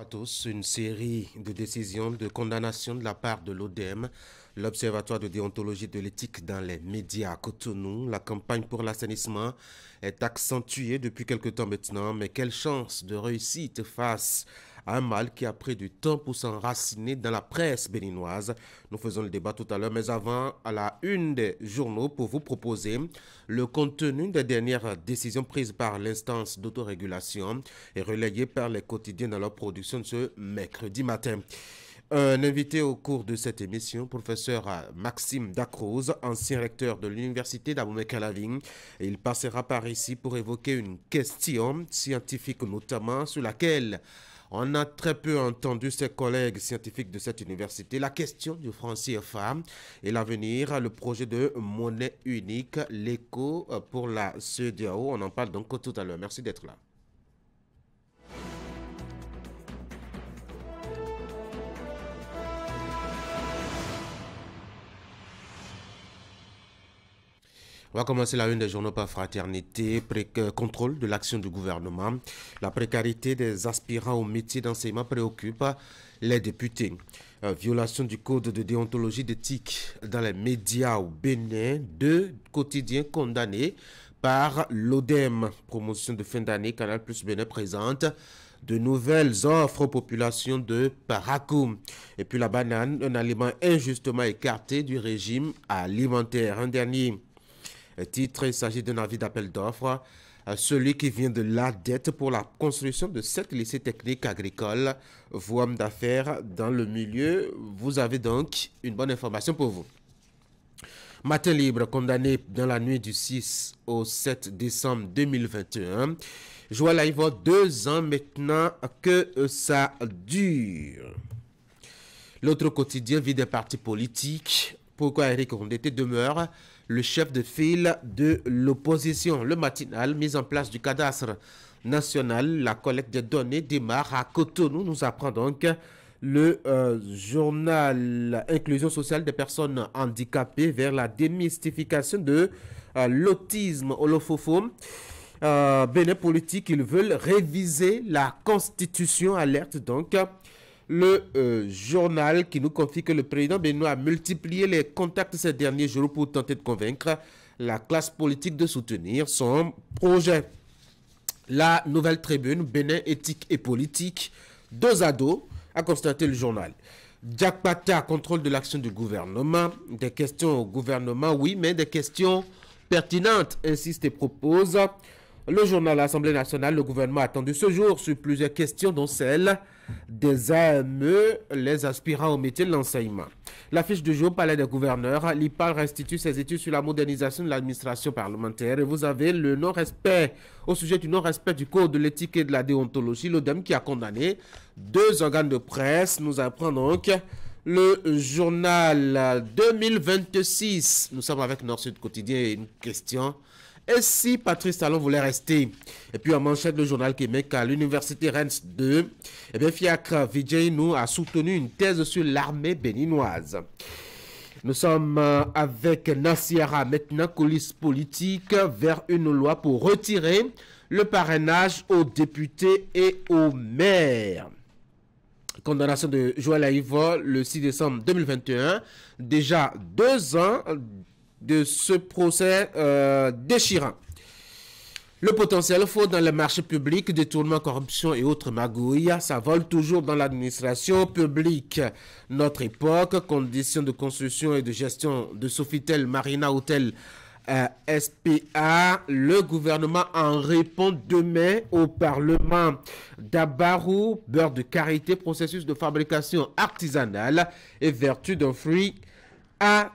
à tous. Une série de décisions de condamnation de la part de l'ODEM, l'Observatoire de déontologie de l'éthique dans les médias à Cotonou. La campagne pour l'assainissement est accentuée depuis quelque temps maintenant, mais quelle chance de réussite face à un mal qui a pris du temps pour s'enraciner dans la presse béninoise. Nous faisons le débat tout à l'heure, mais avant, à la une des journaux pour vous proposer le contenu des dernières décisions prises par l'instance d'autorégulation et relayées par les quotidiens dans leur production de ce mercredi matin. Un invité au cours de cette émission, professeur Maxime Dacruz, ancien recteur de l'université d'Abomey-Calavigne. Il passera par ici pour évoquer une question scientifique notamment sur laquelle on a très peu entendu ses collègues scientifiques de cette université. La question du franc CFA et l'avenir, le projet de monnaie unique, l'écho pour la CEDEAO. On en parle donc tout à l'heure. Merci d'être là. On va commencer la une des journaux par fraternité, contrôle de l'action du gouvernement. La précarité des aspirants au métier d'enseignement préoccupe les députés. Violation du code de déontologie d'éthique dans les médias au Bénin, 2 quotidiens condamnés par l'ODEM. Promotion de fin d'année, Canal Plus Bénin présente de nouvelles offres aux populations de Parakou. Et puis la banane, un aliment injustement écarté du régime alimentaire. Un dernier titre, il s'agit d'un avis d'appel d'offres. Celui qui vient de la dette pour la construction de 7 lycées techniques agricoles. Vous, hommes d'affaires dans le milieu, vous avez donc une bonne information pour vous. Matin libre, condamné dans la nuit du 6 au 7 décembre 2021. Joël Aïvo, 2 ans maintenant que ça dure. L'autre quotidien vit des partis politiques. Pourquoi Eric Rondeté demeure le chef de file de l'opposition? Le matinal, mise en place du cadastre national, la collecte des données démarre à Cotonou. Nous apprend donc le journal Inclusion sociale des personnes handicapées vers la démystification de l'autisme holofofo. Bénin politique, ils veulent réviser la constitution, alerte donc le journal qui nous confie que le président béninois a multiplié les contacts ces derniers jours pour tenter de convaincre la classe politique de soutenir son projet. La nouvelle tribune, Bénin éthique et politique, dos à dos, a constaté le journal. Jack Pata, contrôle de l'action du gouvernement. Des questions au gouvernement, oui, mais des questions pertinentes, insiste et propose. Le journal Assemblée nationale, le gouvernement a attendu ce jour sur plusieurs questions, dont celle des AME, les aspirants au métier de l'enseignement. L'affiche du jour, Palais des gouverneurs, l'IPAL restitue ses études sur la modernisation de l'administration parlementaire. Et vous avez le non-respect, au sujet du non-respect du code de l'éthique et de la déontologie, l'ODEM qui a condamné 2 organes de presse. Nous apprenons donc le journal 2026. Nous sommes avec Nord-Sud Quotidien et une question. Et si Patrice Talon voulait rester? Et puis en manchette, le journal Québec à l'université Rennes 2, eh bien Fiacre Vijay nous a soutenu une thèse sur l'armée béninoise. Nous sommes avec Nassiara, maintenant coulisses politiques vers une loi pour retirer le parrainage aux députés et aux maires. Condamnation de Joël Aïvo le 6 décembre 2021. Déjà 2 ans de ce procès déchirant. Le potentiel faux dans les marchés publics, détournement, corruption et autres magouilles, ça vole toujours dans l'administration publique. Notre époque, conditions de construction et de gestion de Sofitel Marina Hotel SPA, le gouvernement en répond demain au Parlement. Dabarou, beurre de karité, processus de fabrication artisanale et vertu d'un fruit atypique.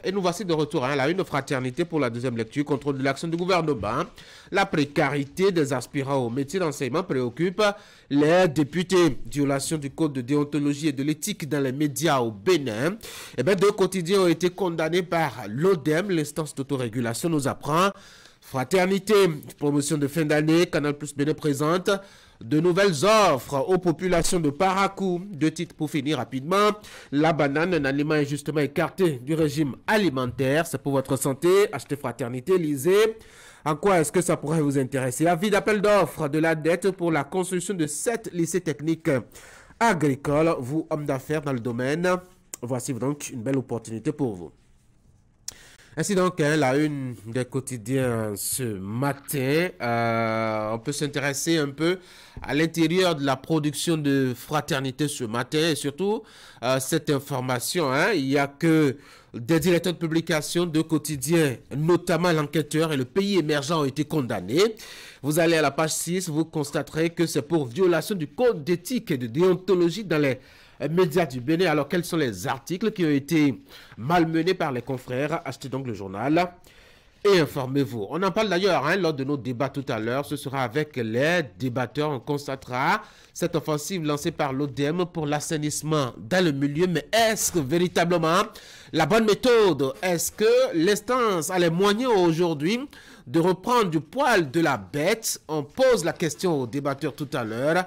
Et nous voici de retour à la une fraternité pour la deuxième lecture. Contrôle de l'action du gouvernement. La précarité des aspirants au métier d'enseignement préoccupe les députés. Violation du code de déontologie et de l'éthique dans les médias au Bénin. Et bien 2 quotidiens ont été condamnés par l'ODEM, l'instance d'autorégulation nous apprend. Fraternité, promotion de fin d'année, Canal Plus Bénin présente de nouvelles offres aux populations de Parakou. Deux titres pour finir rapidement. La banane, un aliment injustement écarté du régime alimentaire. C'est pour votre santé. Achetez Fraternité, lisez. En quoi est-ce que ça pourrait vous intéresser? Avis d'appel d'offres de la dette pour la construction de 7 lycées techniques agricoles. Vous, hommes d'affaires dans le domaine, voici donc une belle opportunité pour vous. Ainsi donc, la une des quotidiens ce matin, on peut s'intéresser un peu à l'intérieur de la production de Fraternité ce matin et surtout cette information. Il n'y a que des directeurs de publication de quotidiens, notamment l'enquêteur et le pays émergent ont été condamnés. Vous allez à la page 6, vous constaterez que c'est pour violation du code d'éthique et de déontologie dans les médias du Bénin. Alors, quels sont les articles qui ont été malmenés par les confrères? Achetez donc le journal et informez-vous. On en parle d'ailleurs lors de nos débats tout à l'heure. Ce sera avec les débatteurs. On constatera cette offensive lancée par l'ODM pour l'assainissement dans le milieu. Mais est-ce que véritablement la bonne méthode? Est-ce que l'instance a les moyens aujourd'hui de reprendre du poil de la bête? On pose la question aux débatteurs tout à l'heure.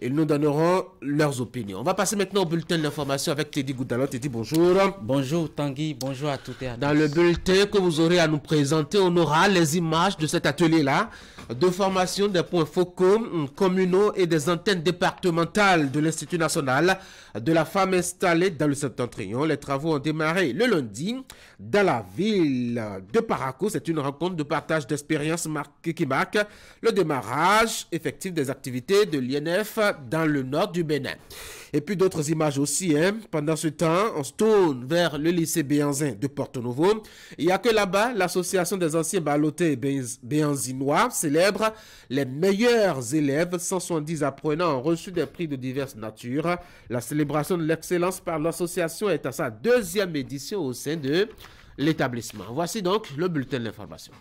Ils nous donneront leurs opinions. On va passer maintenant au bulletin de l'information avec Teddy Goudalot. Teddy, bonjour. Bonjour Tanguy, bonjour à toutes et à tous. Dans le bulletin que vous aurez à nous présenter, on aura les images de cet atelier-là de formation des points focaux communaux et des antennes départementales de l'Institut national de la femme installée dans le Septentrion. Les travaux ont démarré le lundi dans la ville de Parakou. C'est une rencontre de partage d'expériences qui marque le démarrage effectif des activités de l'INF dans le nord du Bénin. Et puis d'autres images aussi. Pendant ce temps, on se tourne vers le lycée Béanzin de Porto-Novo. Il n'y a que là-bas, l'association des anciens ballotés et béanzinois célèbre les meilleurs élèves. 170 apprenants ont reçu des prix de diverses natures. La célébration de l'excellence par l'association est à sa 2e édition au sein de l'établissement. Voici donc le bulletin de l'information.